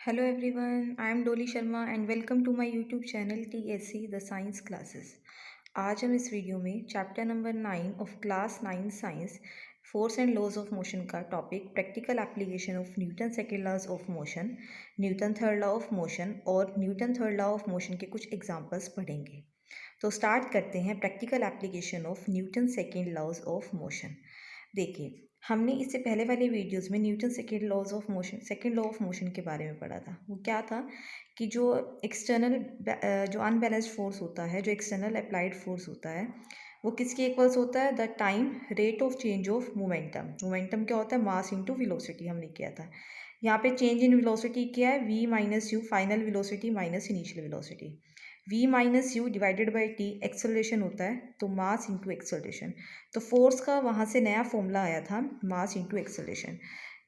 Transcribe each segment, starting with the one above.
Hello everyone, I am Dolly Sharma and welcome to my YouTube channel TSC The Science Classes। आज हम इस video में chapter number 9 of class 9 science force and laws of motion का topic practical application of Newton second laws of motion, Newton third law of motion और Newton third law of motion के कुछ examples पढ़ेंगे। तो start करते हैं practical application of Newton second laws of motion. देखिए, हमने इससे पहले वाले वीडियोस में Newton second law of motion के बारे में पढ़ा था। वो क्या था कि जो एक्सटर्नल जो अनबैलेंस्ड फोर्स होता है, जो एक्सटर्नल अप्लाइड फोर्स होता है, वो किसके इक्वल्स होता है? The time rate of change of momentum. Momentum क्या होता है? मास इंटू वेलोसिटी हमने किया था। यहाँ पे चेंज इन वेलोसिटी क्या है? v minus you, final velocity minus initial velocity. v minus you divided by T acceleration होता है, तो मास इंटू एक्सेलरेशन। तो फोर्स का वहाँ से नया फॉर्मूला आया था, mass into acceleration.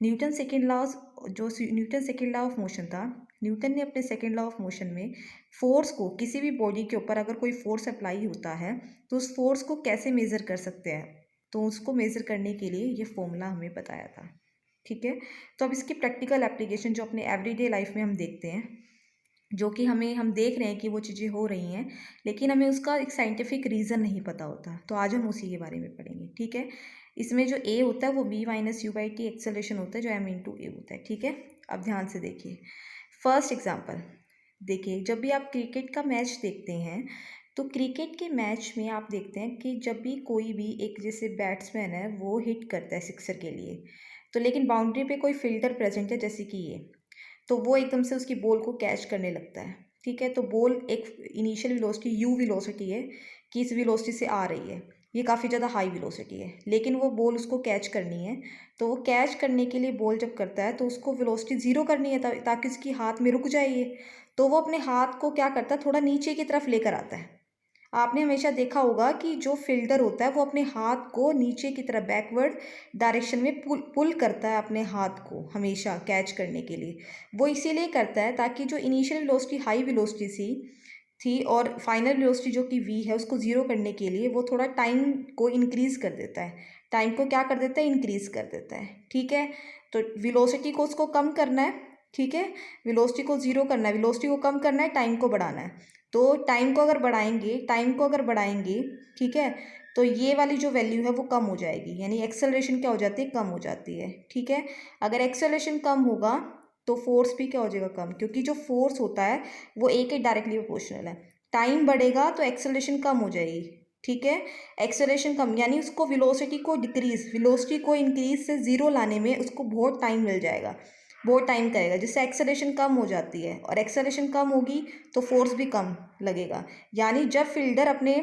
Newton second law Newton second law of motion था, न्यूटन ने अपने सेकेंड लॉ ऑफ मोशन में फोर्स को, किसी भी बॉडी के ऊपर अगर कोई फोर्स अप्लाई होता है तो उस फोर्स को कैसे मेज़र कर सकते हैं, तो उसको मेज़र करने के लिए ये फॉर्मूला हमें बताया था। ठीक है, तो अब इसकी प्रैक्टिकल एप्लीकेशन जो अपने एवरीडे लाइफ में हम देखते हैं, जो कि हम देख रहे हैं कि वो चीज़ें हो रही हैं, लेकिन हमें उसका एक साइंटिफिक रीज़न नहीं पता होता, तो आज हम उसी के बारे में पढ़ेंगे। ठीक है, इसमें जो ए होता है वो v minus you by T acceleration होता है, जो m इंटू ए होता है। ठीक है, अब ध्यान से देखिए। फर्स्ट एग्जांपल देखिए, जब भी आप क्रिकेट का मैच देखते हैं तो क्रिकेट के मैच में आप देखते हैं कि जब भी कोई भी एक जैसे बैट्समैन है वो हिट करता है सिक्सर के लिए, तो लेकिन बाउंड्री पे कोई फील्डर प्रेजेंट है जैसे कि ये, तो वो एकदम से उसकी बॉल को कैच करने लगता है। ठीक है, तो बॉल एक इनिशियल वेलोसिटी यू वेलोसिटी है कि इस वेलोसिटी से आ रही है, ये काफ़ी ज़्यादा हाई वेलोसिटी है, लेकिन वो बॉल उसको कैच करनी है। तो वो कैच करने के लिए बॉल जब करता है तो उसको वेलोसिटी ज़ीरो करनी है ताकि उसकी हाथ में रुक जाए ये। तो वो अपने हाथ को क्या करता है, थोड़ा नीचे की तरफ लेकर आता है। आपने हमेशा देखा होगा कि जो फील्डर होता है वो अपने हाथ को नीचे की तरफ बैकवर्ड डायरेक्शन में पुल पुल करता है अपने हाथ को, हमेशा कैच करने के लिए। वो इसीलिए करता है ताकि जो इनिशियल वेलोसिटी हाई वेलोसिटी थी और फाइनल वेलोसिटी जो कि v है उसको ज़ीरो करने के लिए वो थोड़ा टाइम को इंक्रीज़ कर देता है। टाइम को क्या कर देता है? इंक्रीज़ कर देता है। ठीक है, तो वेलोसिटी को उसको कम करना है। ठीक है, वेलोसिटी को ज़ीरो करना है, वेलोसिटी को कम करना है, टाइम को बढ़ाना है। तो टाइम को अगर बढ़ाएंगे, ठीक है, तो ये वाली जो वैल्यू है वो कम हो जाएगी, यानी एक्सेलरेशन क्या हो जाती है? कम हो जाती है। ठीक है, अगर एक्सेलरेशन कम होगा तो फोर्स भी क्या हो जाएगा? कम, क्योंकि जो फोर्स होता है वो एक ही डायरेक्टली प्रोपोर्शनल है। टाइम बढ़ेगा तो एक्सेलरेशन कम हो जाएगी। ठीक है, एक्सेलरेशन कम यानी उसको वेलोसिटी को इंक्रीज से ज़ीरो लाने में उसको बहुत टाइम मिल जाएगा, बहुत टाइम करेगा, जिससे एक्सेलरेशन कम हो जाती है, और एक्सेलरेशन कम होगी तो फोर्स भी कम लगेगा। यानी जब फील्डर अपने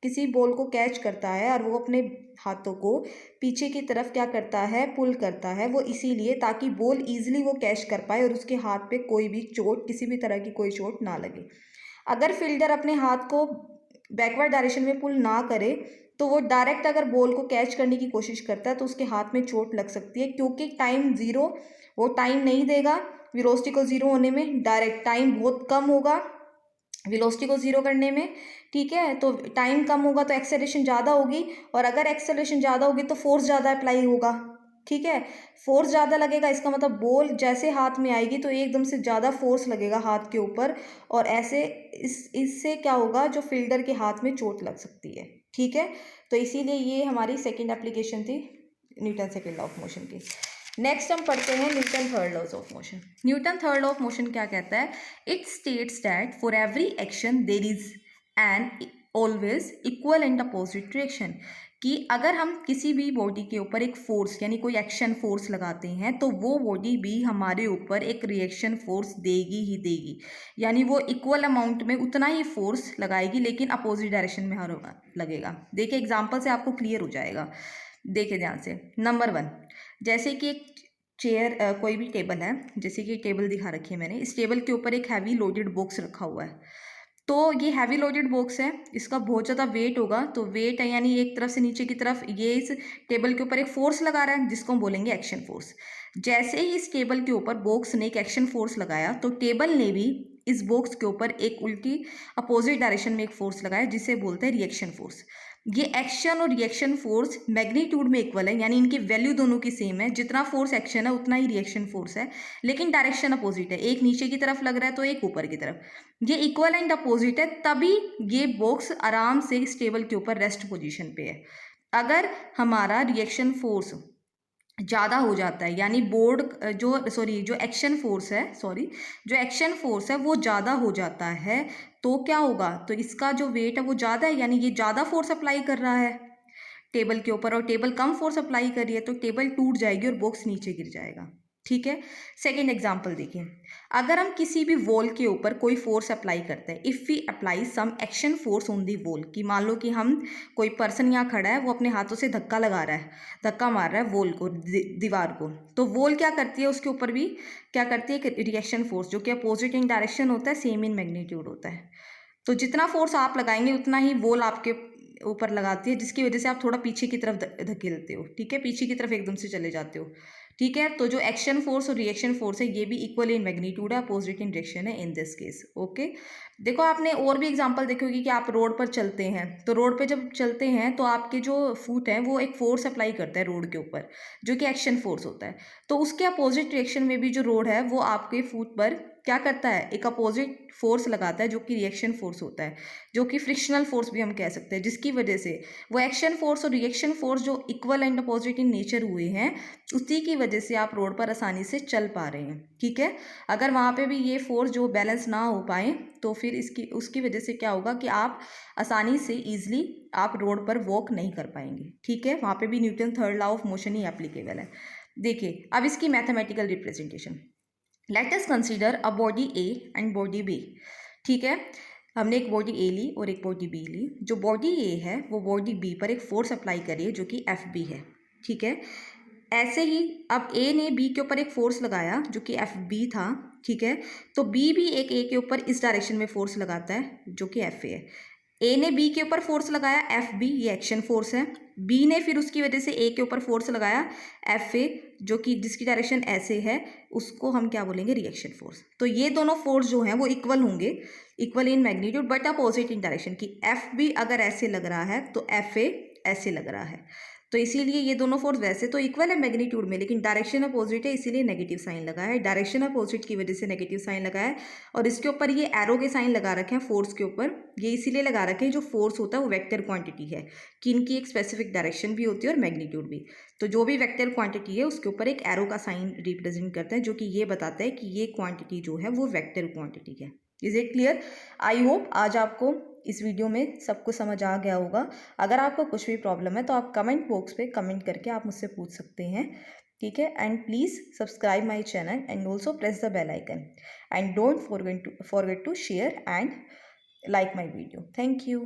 किसी बॉल को कैच करता है और वो अपने हाथों को पीछे की तरफ क्या करता है? पुल करता है, वो इसीलिए ताकि बॉल ईजिली वो कैच कर पाए और उसके हाथ पे कोई भी चोट, किसी भी तरह की कोई चोट ना लगे। अगर फील्डर अपने हाथ को बैकवर्ड डायरेक्शन में पुल ना करे तो वो डायरेक्ट अगर बॉल को कैच करने की कोशिश करता है तो उसके हाथ में चोट लग सकती है, क्योंकि टाइम ज़ीरो, वो टाइम नहीं देगा वेलोसिटी को ज़ीरो होने में, डायरेक्ट टाइम बहुत कम होगा वेलोसिटी को ज़ीरो करने में। ठीक है, तो टाइम कम होगा तो एक्सेलरेशन ज़्यादा होगी, और अगर एक्सेलरेशन ज़्यादा होगी तो फोर्स ज़्यादा अप्लाई होगा। ठीक है, फोर्स ज़्यादा लगेगा, इसका मतलब बॉल जैसे हाथ में आएगी तो एकदम से ज़्यादा फोर्स लगेगा हाथ के ऊपर, और ऐसे इससे क्या होगा? जो फील्डर के हाथ में चोट लग सकती है। ठीक है, तो इसीलिए ये हमारी सेकेंड एप्लीकेशन थी Newton second law of motion की। नेक्स्ट हम पढ़ते हैं Newton third laws of motion. Newton third law of motion क्या कहता है? It states that for every action there is an always equal and opposite reaction, कि अगर हम किसी भी बॉडी के ऊपर एक फोर्स यानी कोई एक्शन फोर्स लगाते हैं तो वो बॉडी भी हमारे ऊपर एक रिएक्शन फोर्स देगी ही देगी, यानी वो इक्वल अमाउंट में उतना ही फोर्स लगाएगी, लेकिन अपोजिट डायरेक्शन में हर लगेगा। देखिए एग्जाम्पल से आपको क्लियर हो जाएगा, देखिए ध्यान से। नंबर 1, जैसे कि एक चेयर, कोई भी टेबल है, जैसे कि टेबल दिखा रखी है मैंने, इस टेबल के ऊपर एक हैवी लोडेड बॉक्स रखा हुआ है। तो ये हैवी लोडेड बॉक्स है, इसका बहुत ज़्यादा वेट होगा, तो वेट है यानी एक तरफ से नीचे की तरफ ये इस टेबल के ऊपर एक फोर्स लगा रहा है जिसको हम बोलेंगे एक्शन फोर्स। जैसे ही इस टेबल के ऊपर बॉक्स ने एक एक्शन फोर्स लगाया तो टेबल ने भी इस बॉक्स के ऊपर एक उल्टी अपोजिट डायरेक्शन में एक फोर्स लगाया जिसे बोलते हैं रिएक्शन फोर्स। ये एक्शन और रिएक्शन फोर्स मैग्नीट्यूड में इक्वल है, यानी इनकी वैल्यू दोनों की सेम है। जितना फोर्स एक्शन है उतना ही रिएक्शन फोर्स है, लेकिन डायरेक्शन अपोजिट है। एक नीचे की तरफ लग रहा है तो एक ऊपर की तरफ। ये इक्वल एंड अपोजिट है, तभी ये बॉक्स आराम से इस टेबल के ऊपर रेस्ट पोजीशन पे है। अगर हमारा रिएक्शन फोर्स ज़्यादा हो जाता है, यानी जो एक्शन फोर्स है जो एक्शन फोर्स है वो ज़्यादा हो जाता है, तो क्या होगा, तो इसका जो वेट है वो ज़्यादा है, यानी ये ज़्यादा फोर्स अप्लाई कर रहा है टेबल के ऊपर, और टेबल कम फोर्स अप्लाई कर रही है, तो टेबल टूट जाएगी और बॉक्स नीचे गिर जाएगा। ठीक है। सेकेंड एग्जाम्पल देखिए, अगर हम किसी भी वॉल के ऊपर कोई फोर्स अप्लाई करते हैं, if we apply some action force on the wall, कि मान लो कि हम कोई पर्सन यहाँ खड़ा है, वो अपने हाथों से धक्का लगा रहा है, धक्का मार रहा है वॉल को, दीवार को, तो वॉल क्या करती है, उसके ऊपर भी क्या करती है, एक रिएक्शन फोर्स, जो कि अपोजिट इन डायरेक्शन होता है, सेम इन मैग्नीट्यूड होता है। तो जितना फोर्स आप लगाएंगे उतना ही वॉल आपके ऊपर लगाती है, जिसकी वजह से आप थोड़ा पीछे की तरफ धकेलते हो। ठीक है, पीछे की तरफ एकदम से चले जाते हो। ठीक है, तो जो एक्शन फोर्स और रिएक्शन फोर्स है ये भी इक्वल इन मैग्नीट्यूड है, अपोजिट इन डायरेक्शन है इन दिस केस। ओके, देखो आपने और भी एग्जांपल देखी होगी कि आप रोड पर चलते हैं, तो रोड पे जब चलते हैं तो आपके जो फुट है वो एक फोर्स अप्लाई करता है रोड के ऊपर, जो कि एक्शन फोर्स होता है। तो उसके अपोजिट डायरेक्शन में भी जो रोड है वो आपके फुट पर क्या करता है, एक अपोजिट फोर्स लगाता है, जो कि रिएक्शन फोर्स होता है, जो कि फ्रिक्शनल फोर्स भी हम कह सकते हैं, जिसकी वजह से वो एक्शन फोर्स और रिएक्शन फोर्स जो equal and opposite in nature हुए हैं, उसी की वजह से आप रोड पर आसानी से चल पा रहे हैं। ठीक है, अगर वहाँ पे भी ये फोर्स जो बैलेंस ना हो पाए तो फिर उसकी वजह से क्या होगा कि आप आसानी से ईजिली आप रोड पर वॉक नहीं कर पाएंगे। ठीक है, वहाँ पे भी Newton third law of motion ही एप्लीकेबल है। देखिए अब इसकी mathematical representation, let us consider a body A and body B. ठीक है, हमने एक बॉडी ए ली और एक बॉडी बी ली। जो बॉडी ए है वो बॉडी बी पर एक फोर्स अप्लाई करिए जो कि एफ बी है। ठीक है, ऐसे ही अब ए ने बी के ऊपर एक फोर्स लगाया जो कि एफ बी था। ठीक है, तो बी भी एक ए के ऊपर इस डायरेक्शन में फोर्स लगाता है जो कि एफ ए है। ए ने बी के ऊपर फोर्स लगाया एफ बी, ये एक्शन फोर्स है। बी ने फिर उसकी वजह से ए के ऊपर फोर्स लगाया एफ ए, जो कि जिसकी डायरेक्शन ऐसे है, उसको हम क्या बोलेंगे, रिएक्शन फोर्स। तो ये दोनों फोर्स जो हैं वो इक्वल होंगे, equal in magnitude but opposite in direction, की एफ बी अगर ऐसे लग रहा है तो एफ ए ऐसे लग रहा है। तो इसीलिए ये दोनों फोर्स वैसे तो इक्वल है मैग्नीट्यूड में, लेकिन डायरेक्शन अपोजिट है, इसीलिए नेगेटिव साइन लगा है। डायरेक्शन अपोजिट की वजह से नेगेटिव साइन लगा है, और इसके ऊपर ये एरो के साइन लगा रखे हैं फोर्स के ऊपर। ये इसीलिए लगा रखे हैं, जो फोर्स होता है वो वेक्टर क्वांटिटी है, कि इनकी एक स्पेसिफिक डायरेक्शन भी होती है और मैग्नीट्यूड भी। तो जो भी वेक्टर क्वांटिटी है उसके ऊपर एक एरो का साइन रिप्रेजेंट करता है, जो कि ये बताता है कि ये क्वांटिटी जो है वो वेक्टर क्वांटिटी है। Is it clear? I hope आज आपको इस वीडियो में सब कुछ समझ आ गया होगा। अगर आपको कुछ भी प्रॉब्लम है तो आप कमेंट बॉक्स पे कमेंट करके आप मुझसे पूछ सकते हैं। ठीक है, and please subscribe my channel and also press the bell icon, and don't forget to share and like my video. Thank you.